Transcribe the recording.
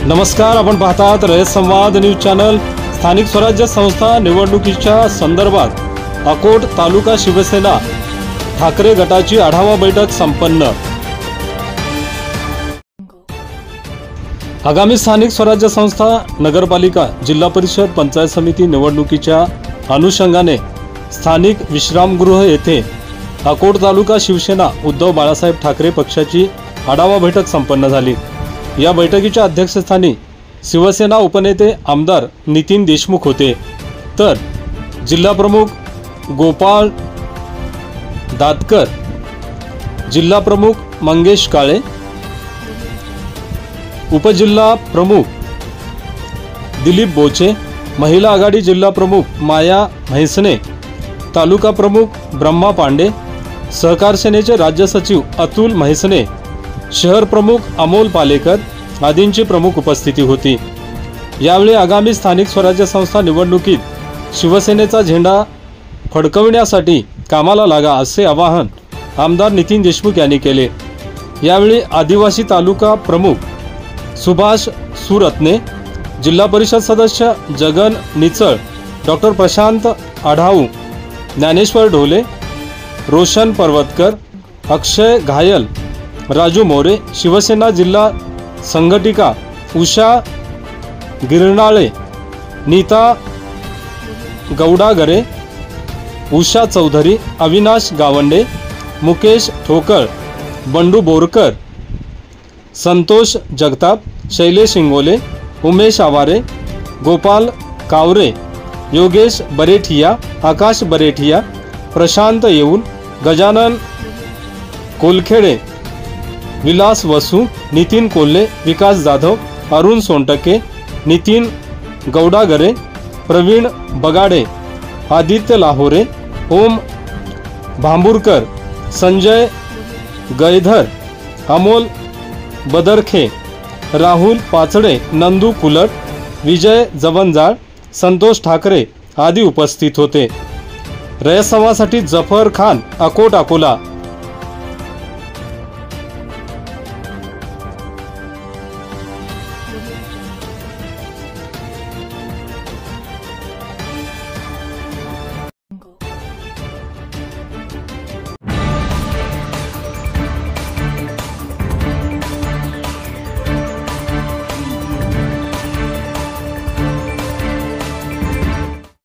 नमस्कार, आपण पाहतात रयत संवाद न्यूज चॅनल। स्थानिक स्वराज्य संस्था निवडणुकीच्या संदर्भात अकोट तालुका शिवसेना ठाकरे गटाची आढावा बैठक संपन्न। आगामी स्थानिक स्वराज्य संस्था, नगरपालिका, जिल्हा परिषद, पंचायत समिती निवडणुकीच्या अनुषंगाने स्थानिक विश्रामगृह येथे अकोट तालुका शिवसेना उद्धव बाळासाहेब ठाकरे पक्षाची आढावा बैठक संपन्न झाली। या बैठकीच्या अध्यक्षस्थानी शिवसेना उपनेते आमदार नितीन देशमुख होते, तर जिल्हा प्रमुख गोपाळ दातकर, जिल्हा प्रमुख मंगेश काळे, उपजिल्हा प्रमुख दिलीप बोचे, महिला आघाडी जिल्हा प्रमुख माया म्हैसने, तालुका प्रमुख ब्रह्मा पांडे, सहकार सेनेचे राज्य सचिव अतुल म्हैसने, शहर प्रमुख अमोल पालेकर आदींची प्रमुख उपस्थिती होती। यावेळी आगामी स्थानिक स्वराज्य संस्था निवडणुकीत शिवसेनेचा झेंडा फडकविण्यासाठी कामाला लागा असे आवाहन आमदार नितीन देशमुख यांनी केले। यावेळी आदिवासी तालुका प्रमुख सुभाष सुरत्ने, जिल्हा परिषद सदस्य जगन निचळ, डॉक्टर प्रशांत आढाऊ, ज्ञानेश्वर ढोले, रोशन पर्वतकर, अक्षय घायल, राजू मोरे, शिवसेना जिल्हा संघटिका उषा गिरणाळे, नीता गौडागरे, उषा चौधरी, अविनाश गावंडे, मुकेश ठोकळ, बंडू बोरकर, संतोष जगताप, शैलेश इंगोले, उमेश आवारे, गोपाल कावरे, योगेश बरेठिया, आकाश बरेठिया, प्रशांत येऊल, गजानन कोलखेडे, विलास वसू, नितीन कोल्हे, विकास जाधव, अरुण सोनटके, नितीन गौडागरे, प्रवीण बगाडे, आदित्य लाहोरे, ओम भांबुरकर, संजय गैधर, अमोल बदरखे, राहुल पाचडे, नंदू कुलट, विजय जवंजाळ, संतोष ठाकरे आदी उपस्थित होते। रयत संवादसाठी जफर खान, अकोट अकोला।